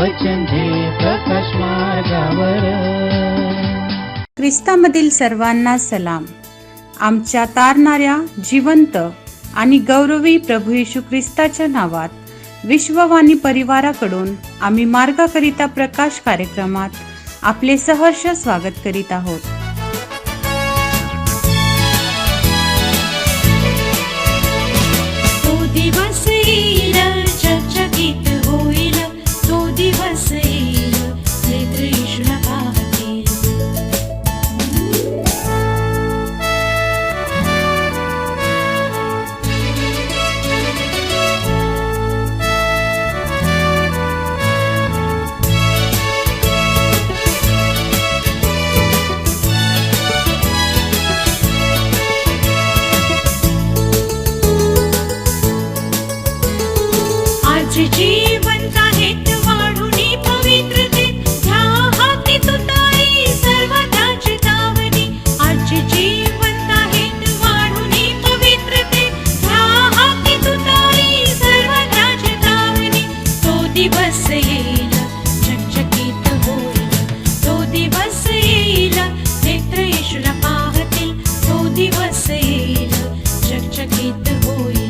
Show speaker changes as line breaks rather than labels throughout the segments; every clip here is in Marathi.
वचन दे प्रकाश मार्गावर.
ख्रिस्तामधील सर्वांना सलाम. आमच्या तारणाऱ्या जिवंत आणि गौरवी प्रभू येशू ख्रिस्ताच्या नावात विश्ववाणी परिवाराकडून आम्ही मार्गाकरिता प्रकाश कार्यक्रमात आपले सहर्ष स्वागत करीत आहोत.
तो दिवस येईल, चकचकीत होईल, तो दिवस येईल, नेत्र येशूला पाहतील. आज जीवंत आहेत वाढुनी पवित्रतेत, ह्या हाती तुताई सर्वदा चेतावनी. आज जीवंत आहेत वाढुनी पवित्रतेत, ह्या हाती तुताई सर्वदा चेतावनी. तो दिवस येईल, चकचकीत होईल, तो दिवस येईल, नेत्र येशूला पाहतील, तो दिवस येईल, चकचकीत होईल.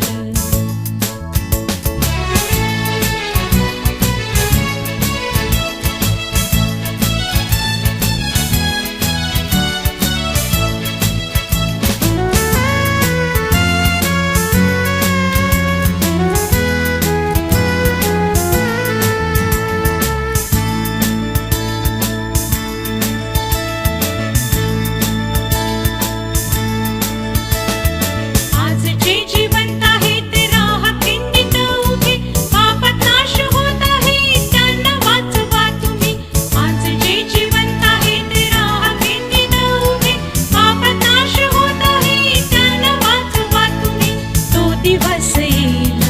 आज जे जिवंत आहेत राहा खिंडीत उभे, पापात नाश होत आहे त्यांना वाचवा तुम्ही. आज जे जिवंत आहेत राहा खिंडीत उभे, पापात नाश होत आहे त्यांना वाचवा तुम्ही. तो दिवस येईल,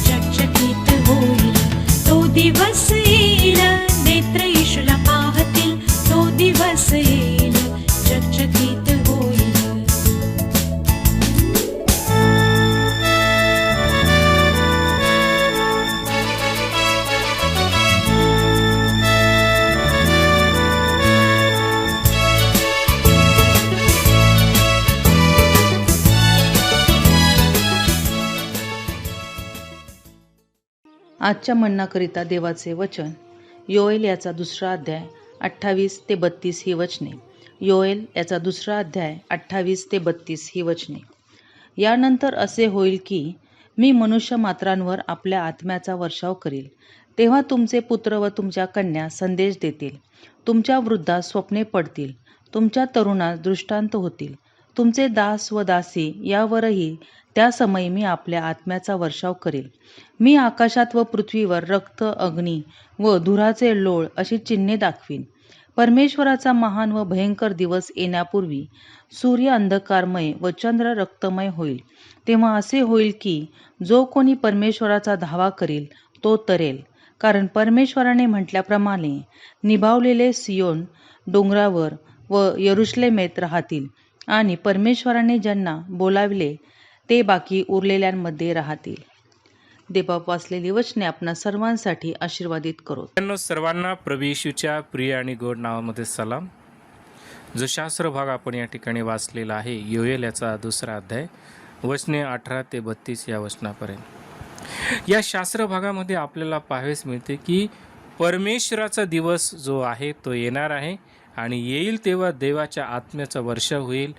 चकचकीत होईल, तो दिवस येईल, नेत्र येशूला पाहतील, तो दिवस येईल, चकचकीत होईल.
आजच्या म्हणण्याकरिता देवाचे वचन योएल याचा 2 अध्याय 28 ते 32 ही वचने. योएल याचा 2 अध्याय 28 ते 32 ही वचने. यानंतर असे होईल की मी मनुष्य मात्रांवर आपल्या आत्म्याचा वर्षाव करील. तेव्हा तुमचे पुत्र व तुमच्या कन्या संदेश देतील, तुमच्या वृद्धास स्वप्ने पडतील, तुमच्या तरुणास दृष्टांत होतील, तुमचे दास व दासी यावरही त्या समयी मी आपल्या आत्म्याचा वर्षाव करील. मी आकाशात व पृथ्वीवर रक्त, अग्नी व धुराचे लोळ अशी चिन्हे दाखवीन. परमेश्वराचा महान व भयंकर दिवस येण्यापूर्वी सूर्य अंधकारमय व चंद्र रक्तमय होईल. तेव्हा असे होईल की जो कोणी परमेश्वराचा धावा करील तो तरेल. कारण परमेश्वराने म्हटल्याप्रमाणे निभावलेले सियोन डोंगरावर व यरुशलेमेत राहतील आणि परमेश्वराने ज्यांना बोलाविले ते बाकी उरलेल्यांमध्ये राहतील. देवबाप वाचलेली वचने आपणा सर्वांसाठी आशीर्वादित करो.
सर्वांना प्रभू येशूच्या प्रिय आणि गोड नावामध्ये सलाम. जो शास्त्र भाग आपण या ठिकाणी वाचलेला आहे योएल याचा 2 अध्याय वचने 18 ते 32 या वचनापर्यंत. या शास्त्र भागामध्ये आपल्याला पाहावेस मिळते की परमेश्वराचा दिवस जो आहे तो येणार आहे आणि येईल तेव्हा देवाच्या आत्म्याचा वर्षाव होईल.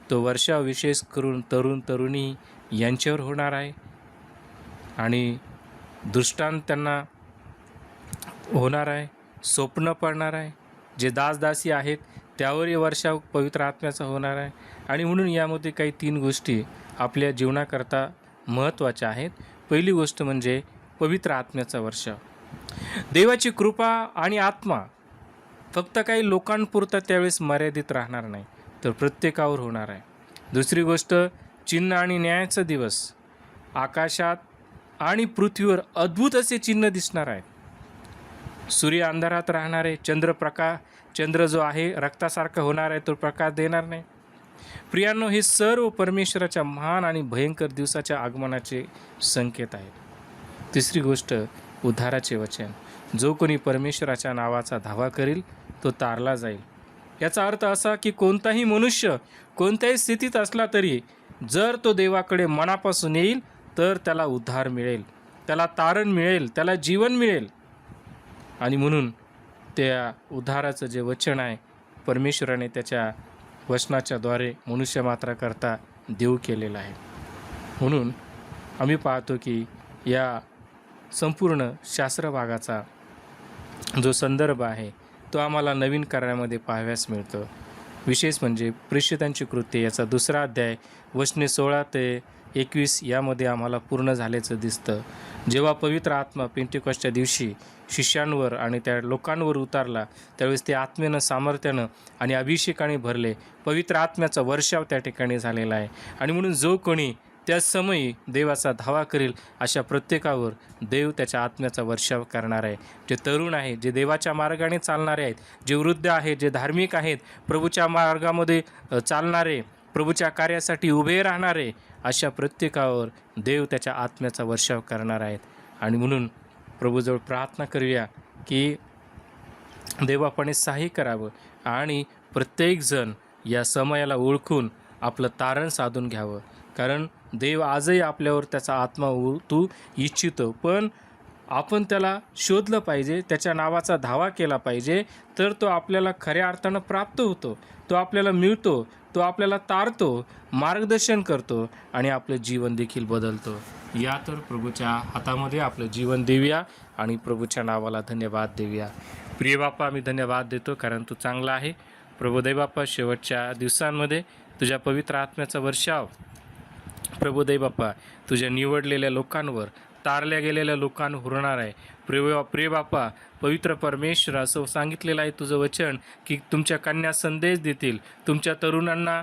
तो वर्षाव विशेष करून तरुण तरुणी यांच्यावर होणार आहे आणि दृष्टांत त्यांना होणार आहे, स्वप्न पडणार आहे. जे दासदासी आहेत त्यावरही वर्षाव पवित्र आत्म्याचा होणार आहे. आणि म्हणून यामध्ये काही 3 गोष्टी आपल्या जीवनाकरता महत्त्वाच्या आहेत. पहिली गोष्ट म्हणजे पवित्र आत्म्याचा वर्षाव. देवाची कृपा आणि आत्मा फक्त काही लोकांपुरता त्यावेळेस मर्यादित राहणार नाही, तर प्रत्येकावर होणार आहे. दुसरी गोष्ट चिन्ह आणि न्यायाचा दिवस. आकाशात आणि पृथ्वीवर अद्भुत असे चिन्ह दिसणार आहेत. सूर्य अंधारात राहणार आहे, चंद्र जो आहे रक्तासारखा होणार आहे, तो प्रकाश देणार नाही. प्रियांनो, हे सर्व परमेश्वराच्या महान आणि भयंकर दिवसाच्या आगमनाचे संकेत आहेत. तिसरी गोष्ट उद्धाराचे वचन. जो कोणी परमेश्वराच्या नावाचा धावा करील तो तारला जाईल. याचा अर्थ असा की कोणताही मनुष्य कोणत्याही स्थितीत असला तरी जर तो देवाकडे मनापासून येईल तर त्याला उद्धार मिळेल, त्याला तारण मिळेल, त्याला जीवन मिळेल. आणि म्हणून त्या उद्धाराचं जे वचन आहे परमेश्वराने त्याच्या वचनाच्याद्वारे मनुष्य मात्राकरता देऊ केलेलं आहे. म्हणून आम्ही पाहतो की या संपूर्ण शास्त्र भागाचा जो संदर्भ आहे तो आम्हाला नवीन करारामध्ये पाहाव्यास मिळतो. विशेष म्हणजे प्रेषितांची कृत्ये याचा 2 अध्याय वचने 16 ते 21 यामध्ये आम्हाला पूर्ण झाल्याचं दिसतं. जेव्हा पवित्र आत्मा पेंटेकॉस्टच्या दिवशी शिष्यांवर आणि त्या लोकांवर उतारला त्यावेळेस ते आत्मेनं, सामर्थ्यानं आणि अभिषेकाने भरले. पवित्र आत्म्याचा वर्षाव त्या ठिकाणी झालेला आहे. आणि म्हणून जो कोणी त्या समयी देवाचा धावा करील अशा प्रत्येकावर देव त्याच्या आत्म्याचा वर्षाव करणार आहे. जे तरुण आहेत, जे देवाच्या मार्गाने चालणारे आहेत, जे वृद्ध आहेत, जे धार्मिक आहेत, प्रभूच्या मार्गामध्ये चालणारे, प्रभूच्या कार्यासाठी उभे राहणारे, अशा प्रत्येकावर देव त्याच्या आत्म्याचा वर्षाव करणार आहेत. आणि म्हणून प्रभूजवळ प्रार्थना करूया की देवापणे सहाय्य करावं आणि प्रत्येकजण या समयाला ओळखून आपलं तारण साधून घ्यावं. कारण देव आजही आपल्यावर त्याचा आत्मा ओतू इच्छितो, पण आपण त्याला शोधलं पाहिजे, त्याच्या नावाचा धावा केला पाहिजे, तर तो आपल्याला खऱ्या अर्थानं प्राप्त होतो, तो आपल्याला मिळतो, तो आपल्याला तारतो, मार्गदर्शन करतो आणि आपलं जीवन देखील बदलतो. या तर प्रभूच्या हातामध्ये आपलं जीवन देऊया आणि प्रभूच्या नावाला धन्यवाद देऊया. प्रिय बाप्पा, आम्ही धन्यवाद देतो कारण तू चांगला आहे. प्रभुदेव बाप्पा, शेवटच्या दिवसांमध्ये तुझ्या पवित्र आत्म्याचा वर्षाव प्रभुदेव बाप्पा तुझ्या निवडलेल्या लोकांवर, तारल्या गेलेल्या लोकांवर होणार आहे. प्रिय बाप्पा, पवित्र परमेश्वर असं सांगितलेलं आहे तुझं वचन की तुमच्या कन्या संदेश देतील, तुमच्या तरुणांना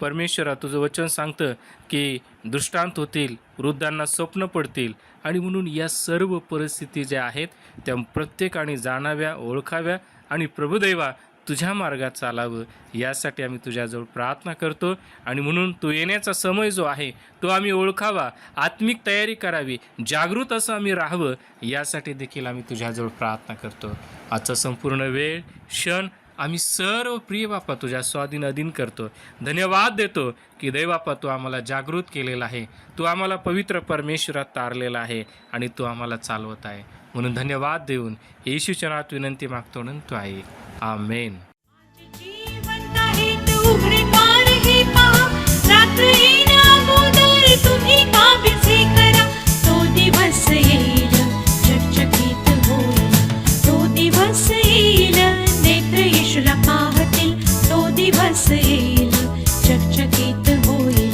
परमेश्वरा तुझं वचन सांगतं की दृष्टांत होतील, वृद्धांना स्वप्न पडतील. आणि म्हणून या सर्व परिस्थिती ज्या आहेत त्या प्रत्येकाने जाणाव्या, ओळखाव्या आणि प्रभुदेवा तुझ्या मार्गात चालावं यासाठी आम्ही तुझ्याजवळ प्रार्थना करतो. आणि म्हणून तू येण्याचा समय जो आहे तो आम्ही ओळखावा, आत्मिक तयारी करावी, जागृत असं आम्ही राहावं यासाठी देखील आम्ही तुझ्याजवळ प्रार्थना करतो. आजचा संपूर्ण वेळ, क्षण आम्ही सर्व प्रिय बाप्पा तुझ्या स्वाधीन अधीन करतो. धन्यवाद देतो की देवबाप्पा तू आम्हाला जागृत केलेला आहे, तू आम्हाला पवित्र परमेश्वरात तारलेला आहे आणि तू आम्हाला चालवत आहे. म्हणून धन्यवाद देऊन येशूच्या नावात विनंती मागतो म्हणतो आहे. आमेन.
जिवंत आहे तो उघडे पार हे पहा, रात्र येण्या अगोदर तुम्ही काबीज करा. तो दिवस येईल चकचकीत होईल, तो दिवस येईल नेत्र येशूला पाहतील, तो दिवस येईल चकचकीत होईल.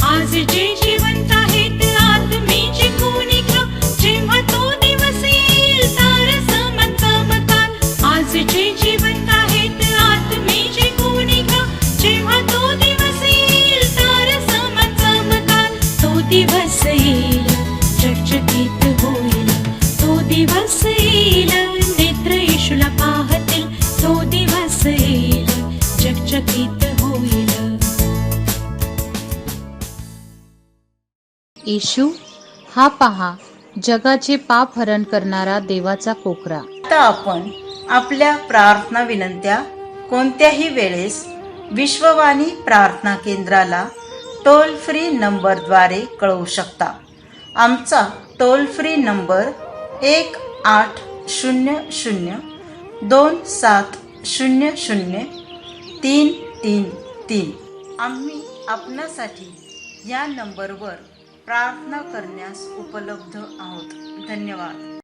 आज जे जिवंत आहेत आत्मेचे कोणी घ्या, जेव्हा तो दिवस येईल तार समान चमकाल. आज जे जिवंत आहेत आत्मेचे कोणी घ्या, जेव्हा तो दिवस येईल तार समान चमकाल. तो दिवस येईल चकचकीत होईल, तो दिवस येईल नेत्र येशूला पाहतील, तो दिवस येईल चकचकीत होईल.
येशू हा पहा जगाचे पाप हरण करणारा देवाचा कोकरा.
आता आपण आपल्या प्रार्थना विनंत्या कोणत्याही वेळेस विश्ववाणी प्रार्थना केंद्राला टोल फ्री नंबरद्वारे कळवू शकता. आमचा टोल फ्री नंबर 1-800-2700-333. आम्ही आपणासाठी या नंबरवर प्रार्थना करण्यास उपलब्ध आहोत. धन्यवाद.